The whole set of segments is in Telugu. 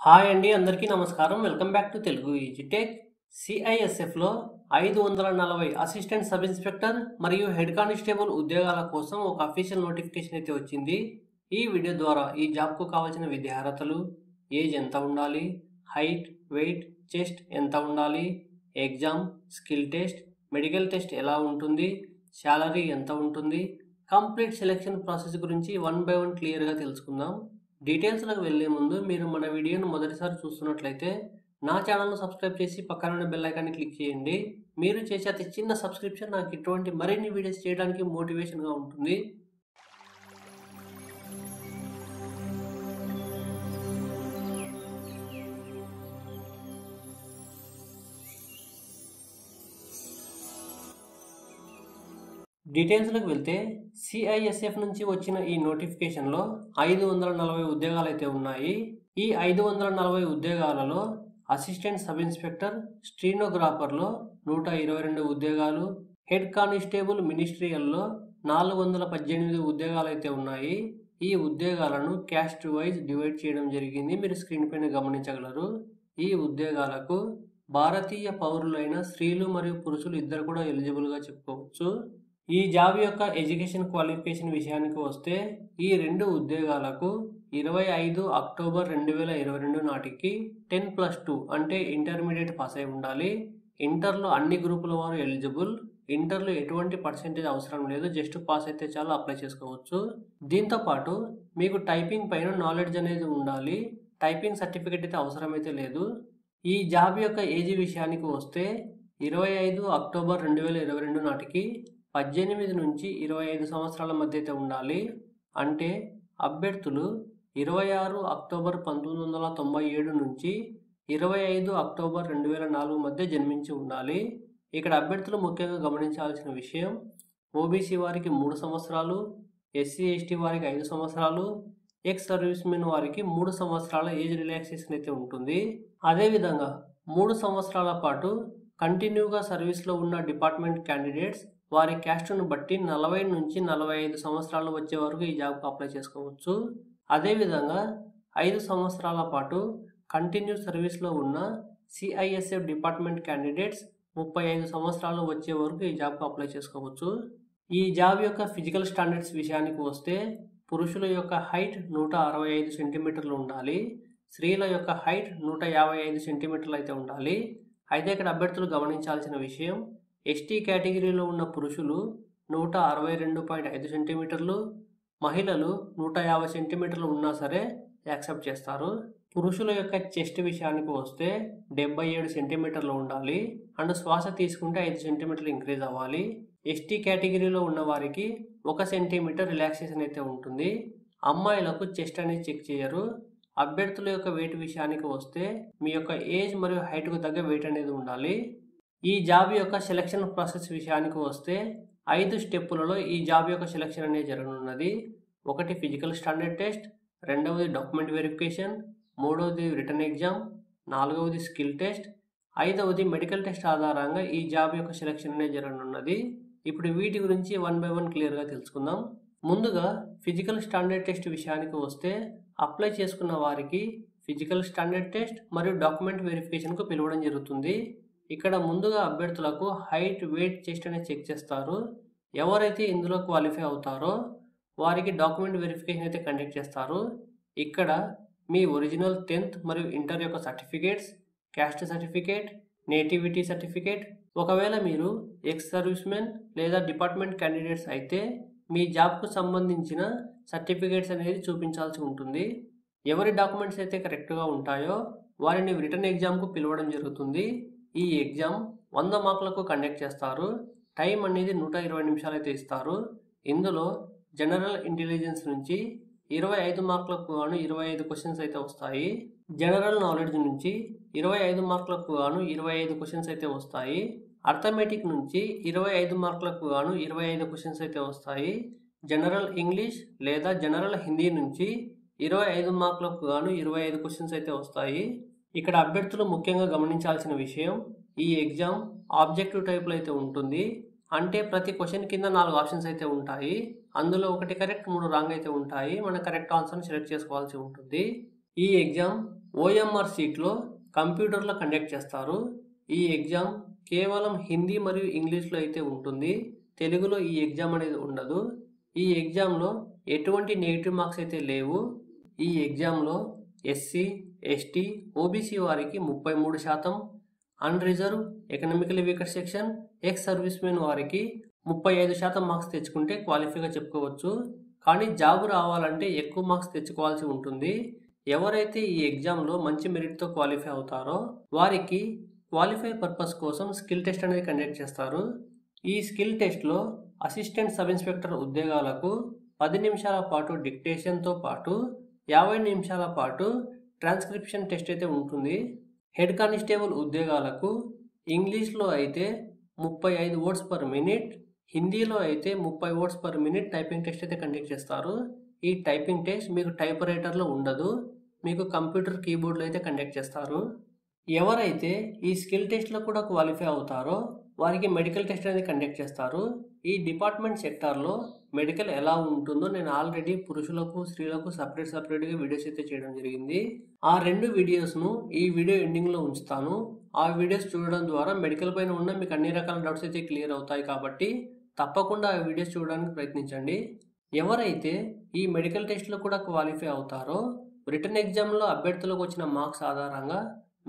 హాయ్ అండి, అందరికీ నమస్కారం. Welcome back to Telugu EasyTech. సిఐఎస్ఎఫ్లో 540 అసిస్టెంట్ సబ్ ఇన్స్పెక్టర్ మరియు హెడ్ కానిస్టేబుల్ ఉద్యోగాల కోసం ఒక అఫీషియల్ నోటిఫికేషన్ అయితే వచ్చింది. ఈ వీడియో ద్వారా ఈ జాబ్కు కావాల్సిన విద్యార్హతలు, ఏజ్ ఎంత ఉండాలి, హైట్, వెయిట్, చెస్ట్ ఎంత ఉండాలి, exam, skill test, medical test ఎలా ఉంటుంది, శాలరీ ఎంత ఉంటుంది, కంప్లీట్ సెలెక్షన్ ప్రాసెస్ గురించి 1 by 1 క్లియర్గా తెలుసుకుందాం. డీటెయిల్స్లోకి వెళ్లే ముందు మీరు మన వీడియోను మొదటిసారి చూస్తున్నట్లయితే నా ఛానల్ను సబ్స్క్రైబ్ చేసి పక్కన ఉన్న బెల్ ఐకాన్ని క్లిక్ చేయండి. మీరు చేసే అతి చిన్న సబ్స్క్రిప్షన్ నాకు ఇటువంటి మరిన్ని వీడియోస్ చేయడానికి మోటివేషన్గా ఉంటుంది. డీటెయిల్స్లోకి వెళ్తే సిఐఎస్ఎఫ్ నుంచి వచ్చిన ఈ నోటిఫికేషన్లో 540 ఉద్యోగాలు అయితే ఉన్నాయి. ఈ 540 ఉద్యోగాలలో అసిస్టెంట్ సబ్ ఇన్స్పెక్టర్, స్టీనోగ్రాఫర్లో 122 ఉద్యోగాలు, హెడ్ కానిస్టేబుల్ మినిస్ట్రియల్లో 418 ఉద్యోగాలు అయితే ఉన్నాయి. ఈ ఉద్యోగాలను క్యాస్ట్ వైజ్ డివైడ్ చేయడం జరిగింది. మీరు స్క్రీన్ పైన గమనించగలరు. ఈ ఉద్యోగాలకు భారతీయ పౌరులైన స్త్రీలు మరియు పురుషులు ఇద్దరు కూడా ఎలిజిబుల్గా చెప్పుకోవచ్చు. ఈ జాబ్ యొక్క ఎడ్యుకేషన్ క్వాలిఫికేషన్ విషయానికి వస్తే ఈ రెండు ఉద్యోగాలకు 25 అక్టోబర్ 2022 నాటికి 10+2 అంటే ఇంటర్మీడియట్ పాస్ అయి ఉండాలి. ఇంటర్లో అన్ని గ్రూపుల వారు ఎలిజిబుల్. ఇంటర్లో ఎటువంటి పర్సెంటేజ్ అవసరం లేదు, జస్ట్ పాస్ అయితే చాలా అప్లై చేసుకోవచ్చు. దీంతో పాటు మీకు టైపింగ్ పైన నాలెడ్జ్ అనేది ఉండాలి. టైపింగ్ సర్టిఫికేట్ అయితే అవసరమైతే లేదు. ఈ జాబ్ యొక్క ఏజ్ విషయానికి వస్తే 25 అక్టోబర్ 2022 నాటికి 18 నుంచి 25 సంవత్సరాల మధ్య అయితే ఉండాలి. అంటే అభ్యర్థులు 26 అక్టోబర్ 1997 నుంచి 25 అక్టోబర్ 2004 మధ్య జన్మించి ఉండాలి. ఇక్కడ అభ్యర్థులు ముఖ్యంగా గమనించాల్సిన విషయం, ఓబీసీ వారికి 3 సంవత్సరాలు, ఎస్సీ ఎస్టీ వారికి 5 సంవత్సరాలు, ఎక్స్ సర్వీస్ మెన్ వారికి 3 సంవత్సరాల ఏజ్ రిలాక్సేషన్ అయితే ఉంటుంది. అదేవిధంగా 3 సంవత్సరాల పాటు కంటిన్యూగా సర్వీస్లో ఉన్న డిపార్ట్మెంట్ క్యాండిడేట్స్ వారి క్యాస్ట్ను బట్టి 40 నుంచి 45 సంవత్సరాలు వచ్చే వరకు ఈ జాబ్కు అప్లై చేసుకోవచ్చు. అదేవిధంగా 5 సంవత్సరాల పాటు కంటిన్యూ సర్వీస్లో ఉన్న సిఐఎస్ఎఫ్ డిపార్ట్మెంట్ క్యాండిడేట్స్ 35 సంవత్సరాలు వచ్చే వరకు ఈ జాబ్కు అప్లై చేసుకోవచ్చు. ఈ జాబ్ యొక్క ఫిజికల్ స్టాండర్డ్స్ విషయానికి వస్తే పురుషుల యొక్క హైట్ 165 సెంటీమీటర్లు ఉండాలి, స్త్రీల యొక్క హైట్ 155 సెంటీమీటర్లు అయితే ఉండాలి. అయితే ఇక్కడ అభ్యర్థులు గమనించాల్సిన విషయం, ఎస్టీ కేటగిరీలో ఉన్న పురుషులు 162.5 సెంటీమీటర్లు, మహిళలు 150 సెంటీమీటర్లు ఉన్నా సరే యాక్సెప్ట్ చేస్తారు. పురుషుల యొక్క చెస్ట్ విషయానికి వస్తే 77 సెంటీమీటర్లు ఉండాలి అండ్ శ్వాస తీసుకుంటే 5 సెంటీమీటర్లు ఇంక్రీజ్ అవ్వాలి. ఎస్టీ కేటగిరీలో ఉన్న వారికి 1 సెంటీమీటర్ రిలాక్సేషన్ అయితే ఉంటుంది. అమ్మాయిలకు చెస్ట్ అనేది చెక్ చేయరు. అభ్యర్థుల యొక్క వెయిట్ విషయానికి వస్తే మీ యొక్క ఏజ్ మరియు హైట్కు తగ్గ వెయిట్ అనేది ఉండాలి. ఈ జాబ్ యొక్క సెలక్షన్ ప్రాసెస్ విషయానికి వస్తే 5 స్టెప్పులలో ఈ జాబ్ యొక్క సెలక్షన్ అనేది జరగనున్నది. 1 ఫిజికల్ స్టాండర్డ్ టెస్ట్, 2వ డాక్యుమెంట్ వెరిఫికేషన్, 3వది రిటర్న్ ఎగ్జామ్, 4వది స్కిల్ టెస్ట్, 5వది మెడికల్ టెస్ట్ ఆధారంగా ఈ జాబ్ యొక్క సెలక్షన్ అనేది జరగనున్నది. ఇప్పుడు వీటి గురించి 1 by 1 క్లియర్గా తెలుసుకుందాం. ముందుగా ఫిజికల్ స్టాండర్డ్ టెస్ట్ విషయానికి వస్తే అప్లై చేసుకున్న వారికి ఫిజికల్ స్టాండర్డ్ టెస్ట్ మరియు డాక్యుమెంట్ వెరిఫికేషన్కు పిలవడం జరుగుతుంది. ఇక్కడ ముందుగా అభ్యర్థులకు హైట్, వెయిట్, చెస్ట్ అనేది చెక్ చేస్తారు. ఎవరైతే ఇందులో క్వాలిఫై అవుతారో వారికి డాక్యుమెంట్ వెరిఫికేషన్ అయితే కండక్ట్ చేస్తారు. ఇక్కడ మీ ఒరిజినల్ 10th మరియు ఇంటర్ యొక్క certificates, caste certificate, nativity certificate, ఒకవేళ మీరు ఎక్స్ సర్వీస్ మెన్ లేదా డిపార్ట్మెంట్ క్యాండిడేట్స్ అయితే మీ జాబ్కు సంబంధించిన సర్టిఫికేట్స్ అనేది చూపించాల్సి ఉంటుంది. ఎవరి డాక్యుమెంట్స్ అయితే కరెక్ట్గా ఉంటాయో వారిని రిటర్న్ ఎగ్జామ్కు పిలవడం జరుగుతుంది. ఈ ఎగ్జామ్ 100 మార్కులకు కండక్ట్ చేస్తారు. టైం అనేది 120 నిమిషాలు అయితే ఇస్తారు. ఇందులో జనరల్ ఇంటెలిజెన్స్ నుంచి 25 మార్కులకు గాను 25 క్వశ్చన్స్ అయితే వస్తాయి. జనరల్ నాలెడ్జ్ నుంచి 25 మార్కులకు గాను 25 క్వశ్చన్స్ అయితే వస్తాయి. అర్థమెటిక్ నుంచి 25 మార్కులకు గాను 25 క్వశ్చన్స్ అయితే వస్తాయి. జనరల్ ఇంగ్లీష్ లేదా జనరల్ హిందీ నుంచి 25 మార్కులకు గాను 25 క్వశ్చన్స్ అయితే వస్తాయి. ఇక్కడ అభ్యర్థులు ముఖ్యంగా గమనించాల్సిన విషయం, ఈ ఎగ్జామ్ ఆబ్జెక్టివ్ టైప్లో అయితే ఉంటుంది. అంటే ప్రతి క్వశ్చన్ కింద 4 ఆప్షన్స్ అయితే ఉంటాయి. అందులో 1 కరెక్ట్ 3 రాంగ్ అయితే ఉంటాయి. మనం కరెక్ట్ ఆన్సర్ని సెలెక్ట్ చేసుకోవాల్సి ఉంటుంది. ఈ ఎగ్జామ్ ఓఎంఆర్ సీట్లో కంప్యూటర్లో కండక్ట్ చేస్తారు. ఈ ఎగ్జామ్ కేవలం హిందీ మరియు ఇంగ్లీష్లో అయితే ఉంటుంది. తెలుగులో ఈ ఎగ్జామ్ అనేది ఉండదు. ఈ ఎగ్జామ్లో ఎటువంటి నెగిటివ్ మార్క్స్ అయితే లేవు. ఈ ఎగ్జామ్లో ఎస్సీ, ఎస్టీ, ఓబీసీ వారికి 33%, unreserved, economically weaker section, ex service men వారికి 35% మార్క్స్ తెచ్చుకుంటే క్వాలిఫైగా చెప్పుకోవచ్చు. కానీ జాబ్ రావాలంటే ఎక్కువ మార్క్స్ తెచ్చుకోవాల్సి ఉంటుంది. ఎవరైతే ఈ ఎగ్జామ్లో మంచి మెరిట్తో క్వాలిఫై అవుతారో వారికి క్వాలిఫై పర్పస్ కోసం స్కిల్ టెస్ట్ అనేది కండక్ట్ చేస్తారు. ఈ స్కిల్ టెస్ట్లో అసిస్టెంట్ సబ్ ఇన్స్పెక్టర్ ఉద్యోగాలకు 10 నిమిషాల పాటు డిక్టేషన్తో పాటు 50 నిమిషాల పాటు ట్రాన్స్క్రిప్షన్ టెస్ట్ అయితే ఉంటుంది. హెడ్ కానిస్టేబుల్ ఉద్యోగాలకు ఇంగ్లీష్లో అయితే 35 వర్డ్స్ పర్ మినిట్, హిందీలో అయితే 30 words per minute typing test అయితే కండక్ట్ చేస్తారు. ఈ టైపింగ్ టెస్ట్ మీకు టైప్ రైటర్లో ఉండదు, మీకు కంప్యూటర్ కీబోర్డ్లో అయితే కండక్ట్ చేస్తారు. ఎవరైతే ఈ స్కిల్ టెస్ట్లో కూడా క్వాలిఫై అవుతారో వారికి మెడికల్ టెస్ట్ అనేది కండక్ట్ చేస్తారు. ఈ డిపార్ట్మెంట్ సెక్టార్లో మెడికల్ ఎలా ఉంటుందో నేను ఆల్రెడీ పురుషులకు స్త్రీలకు సపరేట్గా వీడియోస్ అయితే చేయడం జరిగింది. ఆ 2 వీడియోస్ను ఈ వీడియో ఎండింగ్లో ఉంచుతాను. ఆ వీడియోస్ చూడడం ద్వారా మెడికల్ పైన ఉన్న మీకు అన్ని రకాల డౌట్స్ అయితే క్లియర్ అవుతాయి కాబట్టి తప్పకుండా ఆ వీడియోస్ చూడడానికి ప్రయత్నించండి. ఎవరైతే ఈ మెడికల్ టెస్ట్లో కూడా క్వాలిఫై అవుతారో రిటర్న్ ఎగ్జామ్లో అభ్యర్థులకు వచ్చిన మార్క్స్ ఆధారంగా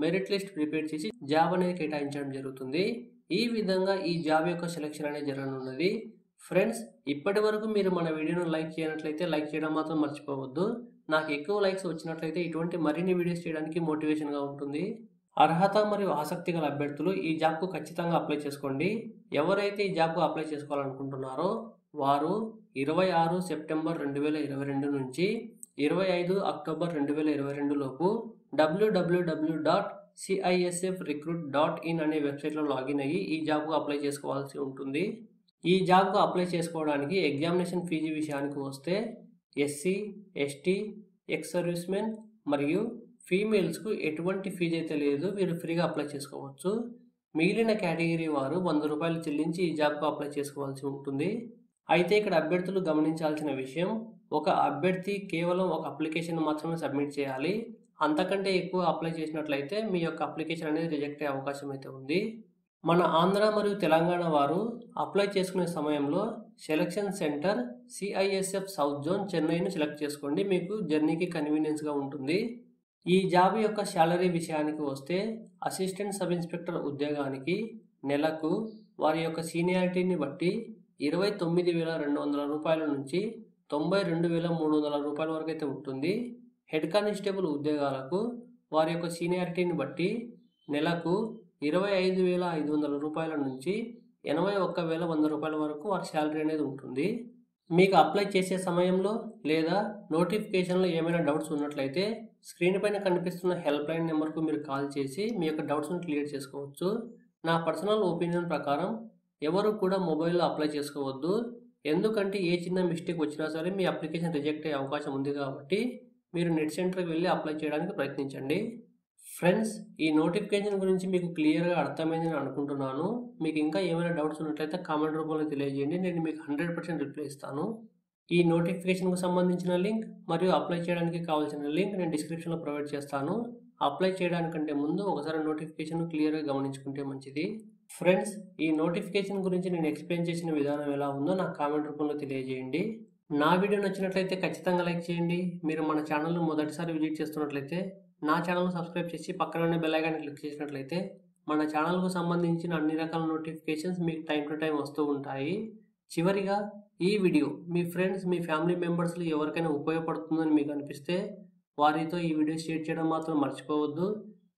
మెరిట్ లిస్ట్ ప్రిపేర్ చేసి జాబ్ అనేది కేటాయించడం జరుగుతుంది. ఈ విధంగా ఈ జాబ్ యొక్క సెలెక్షన్ అనేది జరగనున్నది. ఫ్రెండ్స్, ఇప్పటి వరకు మీరు మన వీడియోను లైక్ చేయనట్లయితే లైక్ చేయడం మాత్రం మర్చిపోవద్దు. నాకు ఎక్కువ లైక్స్ వచ్చినట్లయితే ఇటువంటి మరిన్ని వీడియోస్ చేయడానికి మోటివేషన్గా ఉంటుంది. అర్హత మరియు ఆసక్తి గల అభ్యర్థులు ఈ జాబ్కు ఖచ్చితంగా అప్లై చేసుకోండి. ఎవరైతే ఈ జాబ్కు అప్లై చేసుకోవాలనుకుంటున్నారో వారు 26 సెప్టెంబర్ 2022 నుంచి 25 అక్టోబర్ 2022 లోపు www.cisfrecruit.in అనే వెబ్సైట్లో లాగిన్ అయ్యి ఈ జాబ్కు అప్లై చేసుకోవాల్సి ఉంటుంది. ఈ జాబ్కు అప్లై చేసుకోవడానికి ఎగ్జామినేషన్ ఫీజు విషయానికి వస్తే SC, ST, X service men మరియు ఫీమేల్స్కు ఎటువంటి ఫీజు అయితే లేదు, వీరు ఫ్రీగా అప్లై చేసుకోవచ్చు. మిగిలిన కేటగిరీ వారు 100 రూపాయలు చెల్లించి ఈ జాబ్కు అప్లై చేసుకోవాల్సి ఉంటుంది. అయితే ఇక్కడ అభ్యర్థులు గమనించాల్సిన విషయం, ఒక అభ్యర్థి కేవలం ఒక అప్లికేషన్ మాత్రమే సబ్మిట్ చేయాలి. అంతకంటే ఎక్కువ అప్లై చేసినట్లయితే మీ యొక్క అప్లికేషన్ అనేది రిజెక్ట్ అయ్యే అవకాశం అయితే ఉంది. మన ఆంధ్ర మరియు తెలంగాణ వారు అప్లై చేసుకునే సమయంలో selection centre CISF south zone చెన్నైను సెలెక్ట్ చేసుకోండి, మీకు జర్నీకి కన్వీనియన్స్గా ఉంటుంది. ఈ జాబ్ యొక్క శాలరీ విషయానికి వస్తే అసిస్టెంట్ సబ్ ఇన్స్పెక్టర్ ఉద్యోగానికి నెలకు వారి యొక్క సీనియారిటీని బట్టి 29,200 రూపాయల నుంచి 92,300 రూపాయల వరకు అయితే ఉంటుంది. హెడ్ కానిస్టేబుల్ ఉద్యోగాలకు వారి యొక్క సీనియారిటీని బట్టి నెలకు 25,500 రూపాయల నుంచి 81,100 రూపాయల వరకు వారి శాలరీ అనేది ఉంటుంది. మీకు అప్లై చేసే సమయంలో లేదా నోటిఫికేషన్లో ఏమైనా డౌట్స్ ఉన్నట్లయితే స్క్రీన్ పైన కనిపిస్తున్న హెల్ప్ లైన్ నెంబర్కు మీరు కాల్ చేసి మీ యొక్క డౌట్స్ను క్లియర్ చేసుకోవచ్చు. నా పర్సనల్ ఒపీనియన్ ప్రకారం ఎవరు కూడా మొబైల్లో అప్లై చేసుకోవద్దు, ఎందుకంటే ఏ చిన్న మిస్టేక్ వచ్చినా సరే మీ అప్లికేషన్ రిజెక్ట్ అయ్యే అవకాశం ఉంది కాబట్టి మీరు నెట్ సెంటర్కి వెళ్ళి అప్లై చేయడానికి ప్రయత్నించండి. ఫ్రెండ్స్, ఈ నోటిఫికేషన్ గురించి మీకు క్లియర్గా అర్థమైందని అనుకుంటున్నాను. మీకు ఇంకా ఏమైనా డౌట్స్ ఉన్నట్లయితే కామెంట్ రూపంలో తెలియజేయండి, నేను మీకు 100% రిప్లై ఇస్తాను. ఈ నోటిఫికేషన్కు సంబంధించిన లింక్ మరియు అప్లై చేయడానికి కావాల్సిన లింక్ నేను డిస్క్రిప్షన్లో ప్రొవైడ్ చేస్తాను. అప్లై చేయడానికంటే ముందు ఒకసారి నోటిఫికేషన్ క్లియర్గా గమనించుకుంటే మంచిది. ఫ్రెండ్స్, ఈ నోటిఫికేషన్ గురించి నేను ఎక్స్ప్లెయిన్ చేసిన విధానం ఎలా ఉందో నాకు కామెంట్ రూపంలో తెలియజేయండి. నా వీడియో నచ్చినట్లయితే ఖచ్చితంగా లైక్ చేయండి. మీరు మన ఛానల్ను మొదటిసారి విజిట్ చేస్తున్నట్లయితే నా ఛానల్ను సబ్స్క్రైబ్ చేసి పక్కన బెల్ ఐకాన్ని క్లిక్ చేసినట్లయితే మన ఛానల్కు సంబంధించిన అన్ని రకాల నోటిఫికేషన్స్ మీకు టైం టు టైం వస్తూ ఉంటాయి. చివరిగా ఈ వీడియో మీ ఫ్రెండ్స్, మీ ఫ్యామిలీ మెంబర్స్లో ఎవరికైనా ఉపయోగపడుతుందని మీకు అనిపిస్తే వారితో ఈ వీడియో షేర్ చేయడం మాత్రం మర్చిపోవద్దు.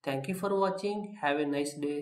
Thank you for watching. Have a nice day.